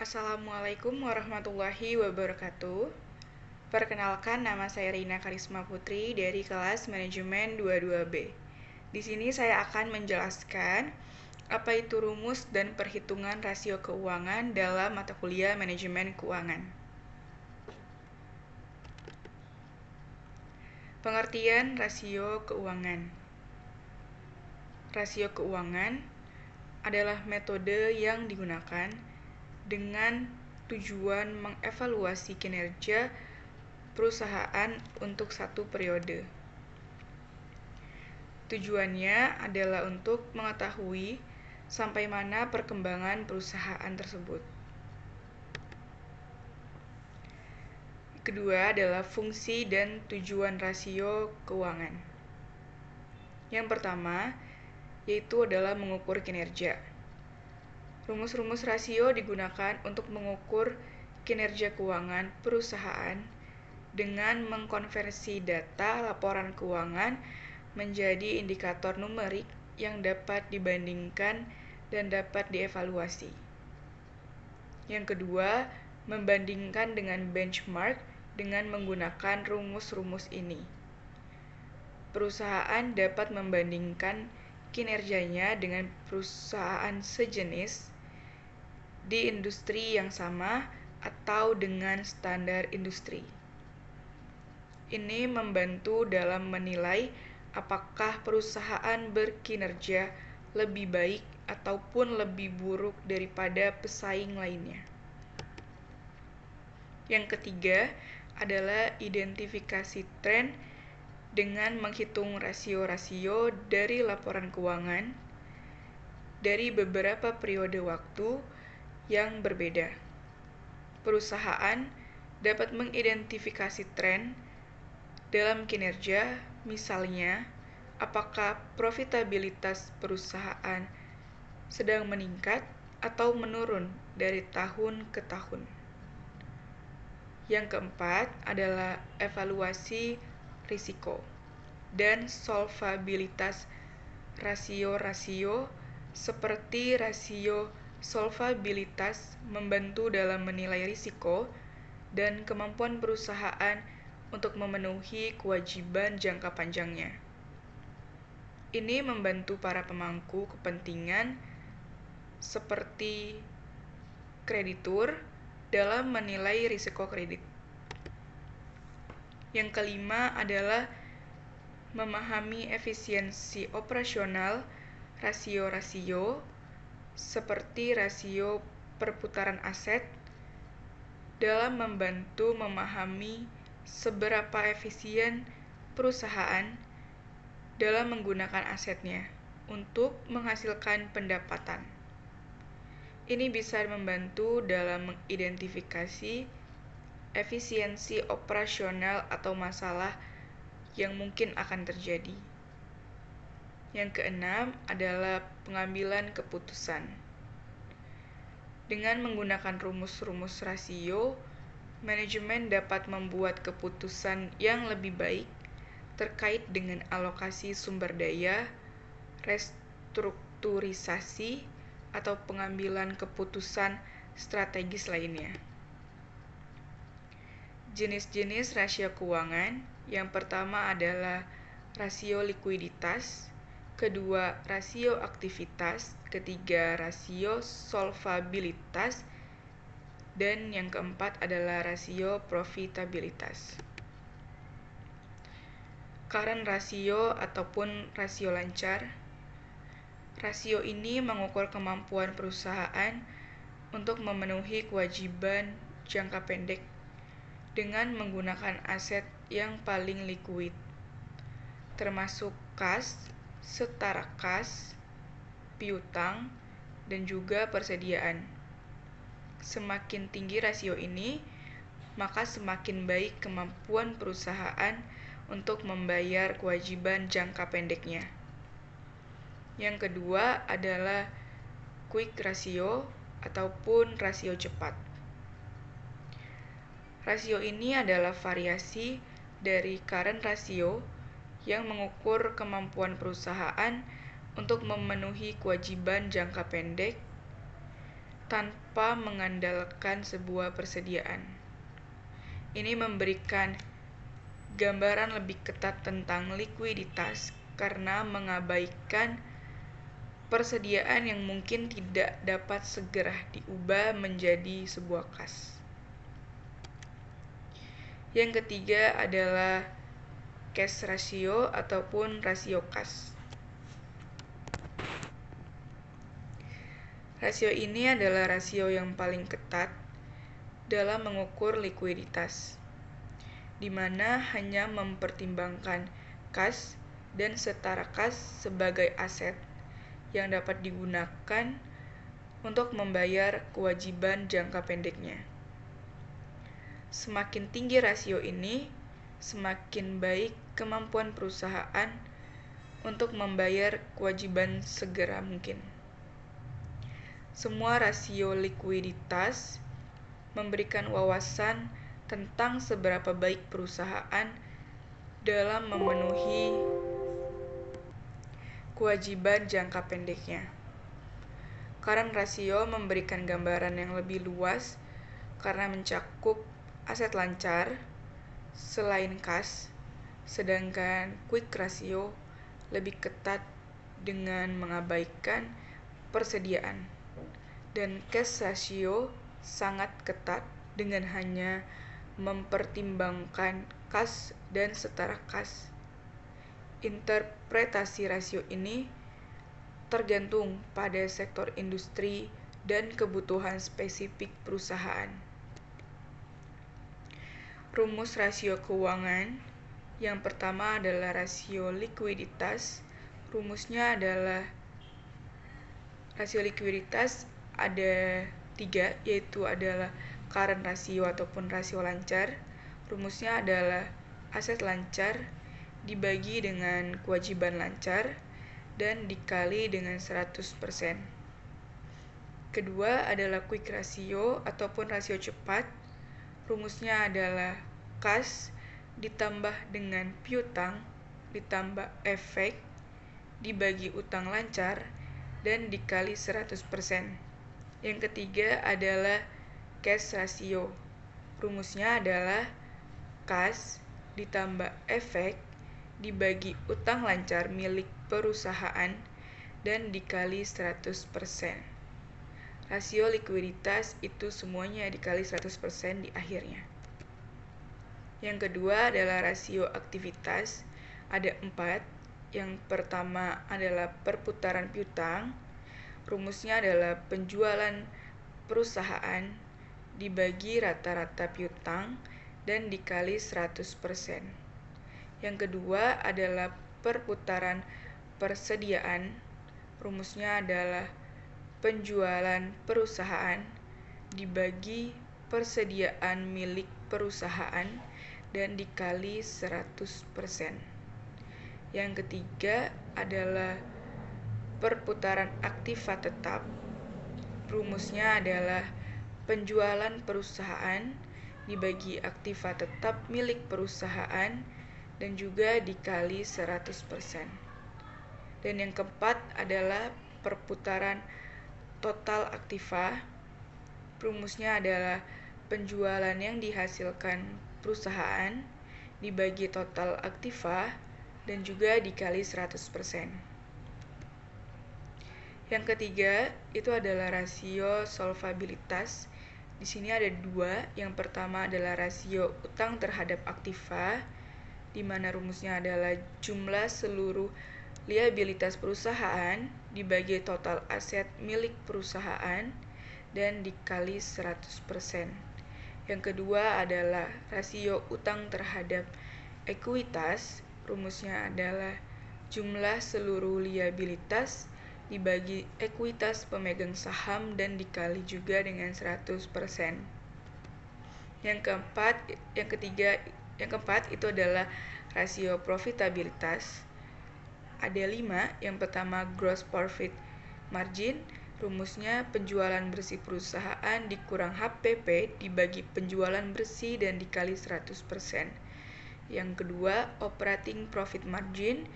Assalamualaikum warahmatullahi wabarakatuh. Perkenalkan, nama saya Rina Karisma Putri dari kelas Manajemen 22B. Di sini saya akan menjelaskan apa itu rumus dan perhitungan rasio keuangan dalam mata kuliah Manajemen Keuangan. Pengertian rasio keuangan. Rasio keuangan adalah metode yang digunakan dengan tujuan mengevaluasi kinerja perusahaan untuk satu periode. Tujuannya adalah untuk mengetahui sampai mana perkembangan perusahaan tersebut. Kedua adalah fungsi dan tujuan rasio keuangan. Yang pertama, yaitu adalah mengukur kinerja. Rumus-rumus rasio digunakan untuk mengukur kinerja keuangan perusahaan dengan mengkonversi data laporan keuangan menjadi indikator numerik yang dapat dibandingkan dan dapat dievaluasi. Yang kedua, membandingkan dengan benchmark dengan menggunakan rumus-rumus ini. Perusahaan dapat membandingkan kinerjanya dengan perusahaan sejenis di industri yang sama atau dengan standar industri. Ini membantu dalam menilai apakah perusahaan berkinerja lebih baik ataupun lebih buruk daripada pesaing lainnya. Yang ketiga adalah identifikasi tren dengan menghitung rasio-rasio dari laporan keuangan dari beberapa periode waktu yang berbeda. Perusahaan dapat mengidentifikasi tren dalam kinerja, misalnya apakah profitabilitas perusahaan sedang meningkat atau menurun dari tahun ke tahun. Yang keempat adalah evaluasi risiko dan solvabilitas rasio-rasio seperti rasio solvabilitas membantu dalam menilai risiko dan kemampuan perusahaan untuk memenuhi kewajiban jangka panjangnya. Ini membantu para pemangku kepentingan seperti kreditur dalam menilai risiko kredit. Yang kelima adalah memahami efisiensi operasional rasio-rasio seperti rasio perputaran aset dalam membantu memahami seberapa efisien perusahaan dalam menggunakan asetnya untuk menghasilkan pendapatan. Ini bisa membantu dalam mengidentifikasi efisiensi operasional atau masalah yang mungkin akan terjadi. Yang keenam adalah pengambilan keputusan. Dengan menggunakan rumus-rumus rasio, manajemen dapat membuat keputusan yang lebih baik terkait dengan alokasi sumber daya, restrukturisasi, atau pengambilan keputusan strategis lainnya. Jenis-jenis rasio keuangan, yang pertama adalah rasio likuiditas, kedua rasio aktivitas, ketiga rasio solvabilitas, dan yang keempat adalah rasio profitabilitas. Current rasio ataupun rasio lancar. Rasio ini mengukur kemampuan perusahaan untuk memenuhi kewajiban jangka pendek dengan menggunakan aset yang paling likuid, termasuk kas, setara kas, piutang, dan juga persediaan. Semakin tinggi rasio ini, maka semakin baik kemampuan perusahaan untuk membayar kewajiban jangka pendeknya. Yang kedua adalah quick ratio ataupun rasio cepat. Rasio ini adalah variasi dari current ratio yang mengukur kemampuan perusahaan untuk memenuhi kewajiban jangka pendek tanpa mengandalkan sebuah persediaan. Ini memberikan gambaran lebih ketat tentang likuiditas karena mengabaikan persediaan yang mungkin tidak dapat segera diubah menjadi sebuah kas. Yang ketiga adalah cash ratio ataupun rasio kas. Rasio ini adalah rasio yang paling ketat dalam mengukur likuiditas, di mana hanya mempertimbangkan kas dan setara kas sebagai aset yang dapat digunakan untuk membayar kewajiban jangka pendeknya. Semakin tinggi rasio ini, semakin baik kemampuan perusahaan untuk membayar kewajiban segera mungkin. Semua rasio likuiditas memberikan wawasan tentang seberapa baik perusahaan dalam memenuhi kewajiban jangka pendeknya. Current ratio memberikan gambaran yang lebih luas karena mencakup aset lancar selain kas, sedangkan quick ratio lebih ketat dengan mengabaikan persediaan. Dan cash ratio sangat ketat dengan hanya mempertimbangkan kas dan setara kas. Interpretasi rasio ini tergantung pada sektor industri dan kebutuhan spesifik perusahaan. Rumus rasio keuangan yang pertama adalah rasio likuiditas. Rumusnya adalah rasio likuiditas ada 3, yaitu adalah current ratio ataupun rasio lancar. Rumusnya adalah aset lancar dibagi dengan kewajiban lancar dan dikali dengan 100%. Kedua adalah quick ratio ataupun rasio cepat. Rumusnya adalah kas ditambah dengan piutang ditambah efek dibagi utang lancar dan dikali 100%. Yang ketiga adalah cash ratio. Rumusnya adalah kas ditambah efek dibagi utang lancar milik perusahaan dan dikali 100%. Rasio likuiditas itu semuanya dikali 100% di akhirnya. Yang kedua adalah rasio aktivitas. Ada 4. Yang pertama adalah perputaran piutang. Rumusnya adalah penjualan perusahaan dibagi rata-rata piutang dan dikali 100%. Yang kedua adalah perputaran persediaan. Rumusnya adalah penjualan perusahaan dibagi persediaan milik perusahaan dan dikali 100%. Yang ketiga adalah perputaran aktiva tetap. Rumusnya adalah penjualan perusahaan dibagi aktiva tetap milik perusahaan dan juga dikali 100%. Dan yang keempat adalah perputaran total aktiva. Rumusnya adalah penjualan yang dihasilkan perusahaan dibagi total aktiva dan juga dikali 100%. Yang ketiga itu adalah rasio solvabilitas. Di sini ada 2. Yang pertama adalah rasio utang terhadap aktiva, di mana rumusnya adalah jumlah seluruh liabilitas perusahaan dibagi total aset milik perusahaan dan dikali 100%. Yang kedua adalah rasio utang terhadap ekuitas. Rumusnya adalah jumlah seluruh liabilitas dibagi ekuitas pemegang saham dan dikali juga dengan 100%. Yang keempat itu adalah rasio profitabilitas. Ada 5. Yang pertama gross profit margin. Rumusnya penjualan bersih perusahaan dikurang HPP dibagi penjualan bersih dan dikali 100%. Yang kedua operating profit margin.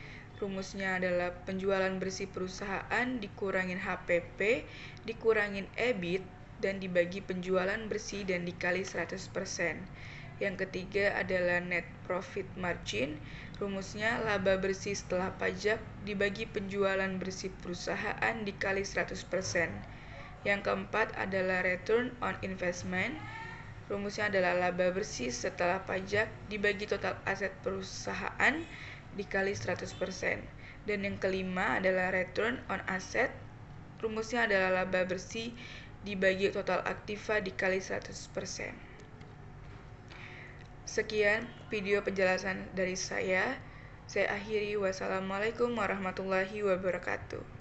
Rumusnya adalah penjualan bersih perusahaan dikurangin HPP dikurangin EBIT dan dibagi penjualan bersih dan dikali 100%. Yang ketiga adalah net profit margin. Rumusnya laba bersih setelah pajak dibagi penjualan bersih perusahaan dikali 100%. Yang keempat adalah return on investment. Rumusnya adalah laba bersih setelah pajak dibagi total aset perusahaan dikali 100%. Dan yang kelima adalah return on asset. Rumusnya adalah laba bersih dibagi total aktiva dikali 100%. Sekian video penjelasan dari saya. Saya akhiri. Wassalamualaikum warahmatullahi wabarakatuh.